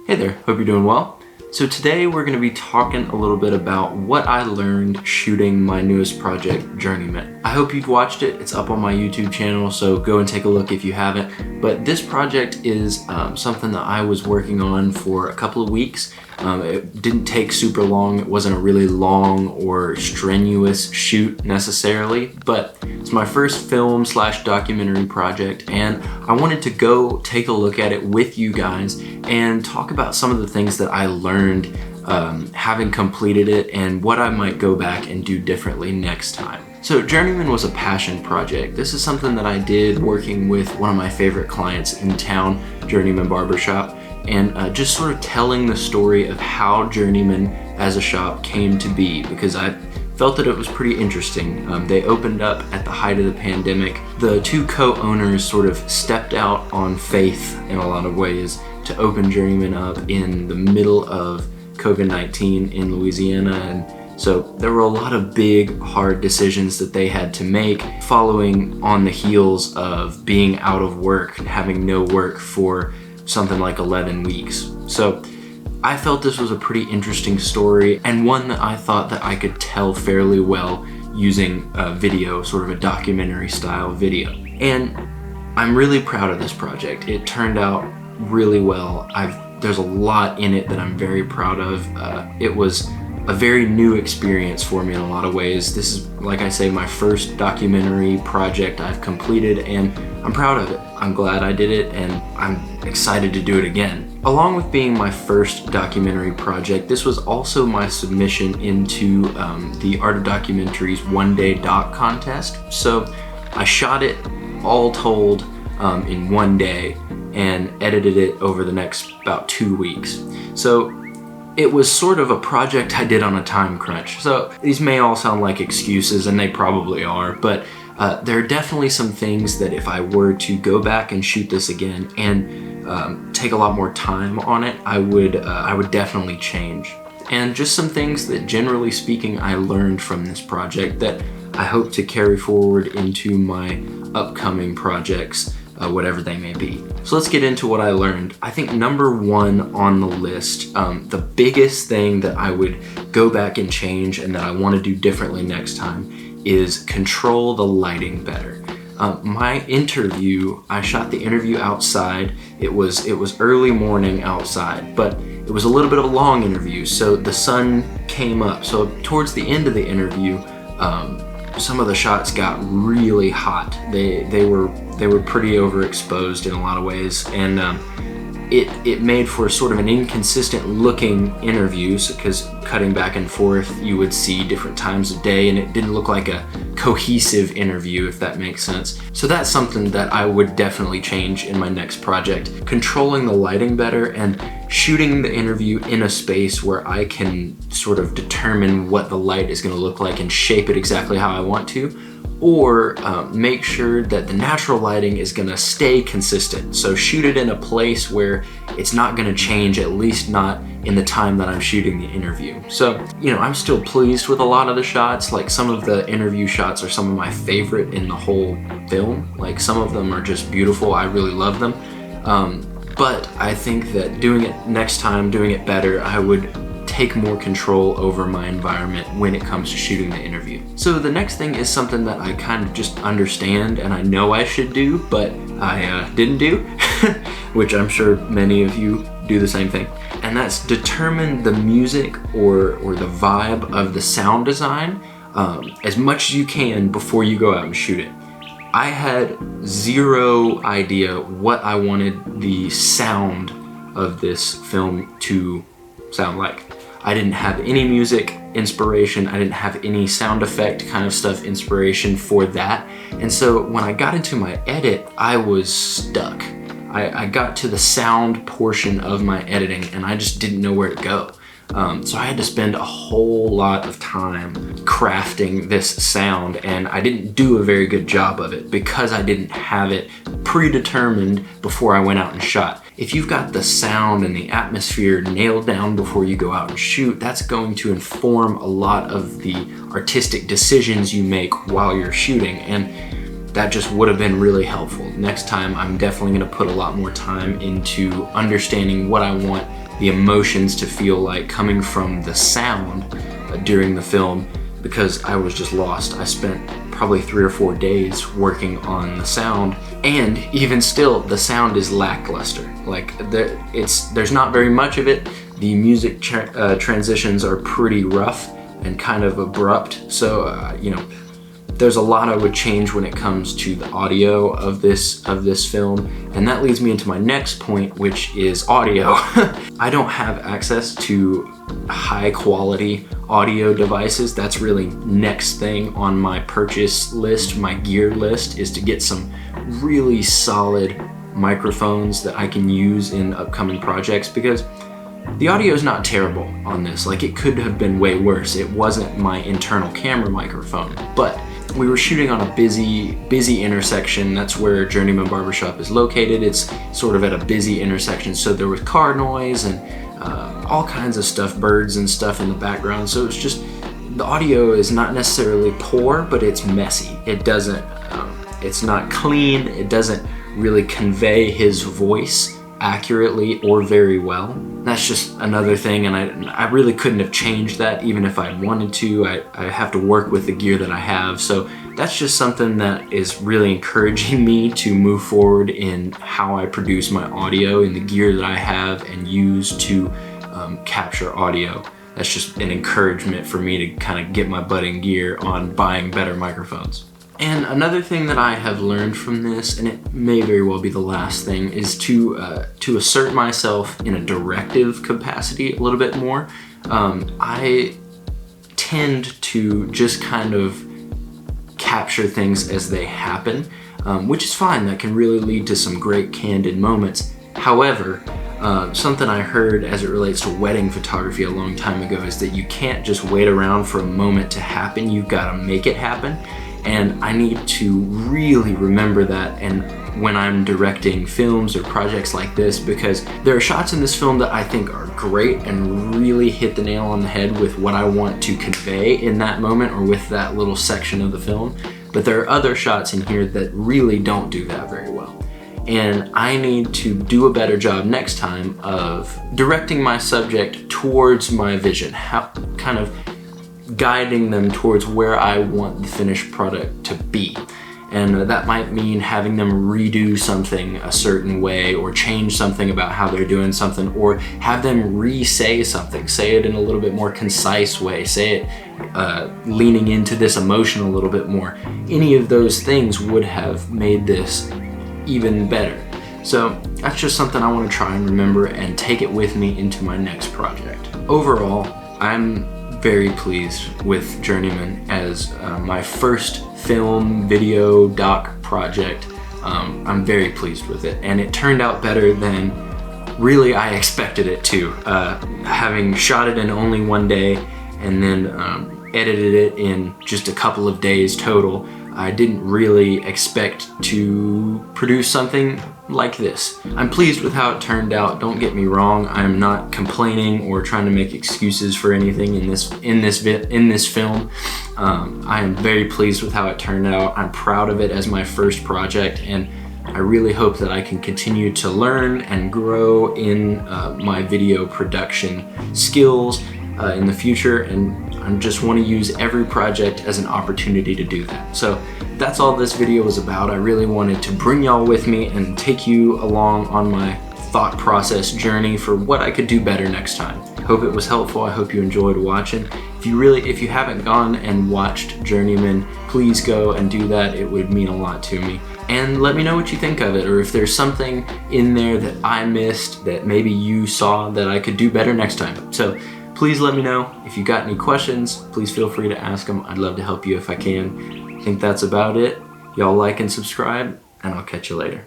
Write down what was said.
Hey there, hope you're doing well. So today we're going to be talking a little bit about what I learned shooting my newest project, Journeyman. I hope you've watched it. It's up on my YouTube channel, so go and take a look if you haven't. But this project is something that I was working on for a couple of weeks. It didn't take super long. It wasn't a really long or strenuous shoot necessarily, but it's my first film / documentary project, and I wanted to go take a look at it with you guys and talk about some of the things that I learned having completed it and what I might go back and do differently next time. So Journeyman was a passion project. This is something that I did working with one of my favorite clients in town, Journeyman Barbershop, and just sort of telling the story of how Journeyman as a shop came to be, because I felt that it was pretty interesting. They opened up at the height of the pandemic. The two co-owners sort of stepped out on faith in a lot of ways to open Journeyman up in the middle of COVID-19 in Louisiana, and so there were a lot of big, hard decisions that they had to make following on the heels of being out of work, having no work for something like 11 weeks. So I felt this was a pretty interesting story, and one that I thought that I could tell fairly well using a video, sort of a documentary style video. And I'm really proud of this project. It turned out really well. There's a lot in it that I'm very proud of. It was a very new experience for me in a lot of ways. This is, like I say, my first documentary project I've completed, and I'm proud of it. I'm glad I did it, and I'm excited to do it again. Along with being my first documentary project, this was also my submission into the Art of Documentary's one-day doc contest. So I shot it all told in one day and edited it over the next about 2 weeks. So it was sort of a project I did on a time crunch. So these may all sound like excuses, and they probably are, but there are definitely some things that if I were to go back and shoot this again and take a lot more time on it, I would definitely change. And just some things that, generally speaking, I learned from this project that I hope to carry forward into my upcoming projects, whatever they may be. So let's get into what I learned. I think number one on the list, the biggest thing that I would go back and change and that I want to do differently next time is control the lighting better. My interview, I shot the interview outside. It was early morning outside, but it was a little bit of a long interview, so the sun came up. So towards the end of the interview, some of the shots got really hot. They were pretty overexposed in a lot of ways, and it made for sort of an inconsistent looking interview, because cutting back and forth you would see different times of day, and it didn't look like a cohesive interview, if that makes sense. So that's something that I would definitely change in my next project. Controlling the lighting better and shooting the interview in a space where I can sort of determine what the light is going to look like and shape it exactly how I want to, or make sure that the natural lighting is gonna stay consistent. So shoot it in a place where it's not gonna change, at least not in the time that I'm shooting the interview. So, you know, I'm still pleased with a lot of the shots. Like, some of the interview shots are some of my favorite in the whole film. Like, some of them are just beautiful. I really love them. But I think that doing it next time, doing it better, I would take more control over my environment when it comes to shooting the interview. So the next thing is something that I kind of just understand and I know I should do, but I didn't do, which I'm sure many of you do the same thing. And that's determine the music or the vibe of the sound design as much as you can before you go out and shoot it. I had zero idea what I wanted the sound of this film to sound like. I didn't have any music inspiration. I didn't have any sound effect kind of stuff inspiration for that. And so when I got into my edit, I was stuck. I got to the sound portion of my editing and I just didn't know where to go. So I had to spend a whole lot of time crafting this sound, and I didn't do a very good job of it because I didn't have it predetermined before I went out and shot. If you've got the sound and the atmosphere nailed down before you go out and shoot, that's going to inform a lot of the artistic decisions you make while you're shooting, and that just would have been really helpful. Next time, I'm definitely going to put a lot more time into understanding what I want the emotions to feel like coming from the sound during the film, because I was just lost. I spent probably 3 or 4 days working on the sound, and even still the sound is lackluster. Like there's not very much of it. The music transitions are pretty rough and kind of abrupt, so you know, there's a lot I would change when it comes to the audio of this film. And that leads me into my next point, which is audio. I don't have access to high quality audio devices. That's really next thing on my purchase list, my gear list, is to get some really solid microphones that I can use in upcoming projects, because the audio is not terrible on this. Like, it could have been way worse. It wasn't my internal camera microphone, but we were shooting on a busy intersection. That's where Journeyman Barbershop is located. It's sort of at a busy intersection, so there was car noise and all kinds of stuff, birds and stuff in the background. So it's just, the audio is not necessarily poor, but it's messy. It doesn't, it's not clean. It doesn't really convey his voice accurately or very well. That's just another thing, and I really couldn't have changed that even if I wanted to. I have to work with the gear that I have, so that's just something that is really encouraging me to move forward in how I produce my audio in the gear that I have and use to capture audio. That's just an encouragement for me to kind of get my butt in gear on buying better microphones. And another thing that I have learned from this, and it may very well be the last thing, is to assert myself in a directive capacity a little bit more. I tend to just kind of capture things as they happen, which is fine. That can really lead to some great candid moments. However, something I heard as it relates to wedding photography a long time ago is that you can't just wait around for a moment to happen. You've got to make it happen. And I need to really remember that, and when I'm directing films or projects like this, because there are shots in this film that I think are great and really hit the nail on the head with what I want to convey in that moment or with that little section of the film. But there are other shots in here that really don't do that very well. And I need to do a better job next time of directing my subject towards my vision, kind of guiding them towards where I want the finished product to be. And that might mean having them redo something a certain way, or change something about how they're doing something, or have them re-say something, say it in a little bit more concise way, say it leaning into this emotion a little bit more. Any of those things would have made this even better. So that's just something I want to try and remember and take it with me into my next project. Overall, I'm very pleased with Journeyman as my first film, video, doc project. I'm very pleased with it, and it turned out better than really I expected it to. Having shot it in only one day and then edited it in just a couple of days total, I didn't really expect to produce something like this. I'm pleased with how it turned out, don't get me wrong. I'm not complaining or trying to make excuses for anything in this film. I am very pleased with how it turned out. I'm proud of it as my first project, and I really hope that I can continue to learn and grow in my video production skills in the future, and I just want to use every project as an opportunity to do that. So that's all this video was about. I really wanted to bring y'all with me and take you along on my thought process journey for what I could do better next time. Hope it was helpful. I hope you enjoyed watching. If you haven't gone and watched Journeyman, please go and do that. It would mean a lot to me. And let me know what you think of it, or if there's something in there that I missed that maybe you saw that I could do better next time. So please let me know. If you got any questions, please feel free to ask them. I'd love to help you if I can. I think that's about it. Y'all like and subscribe, and I'll catch you later.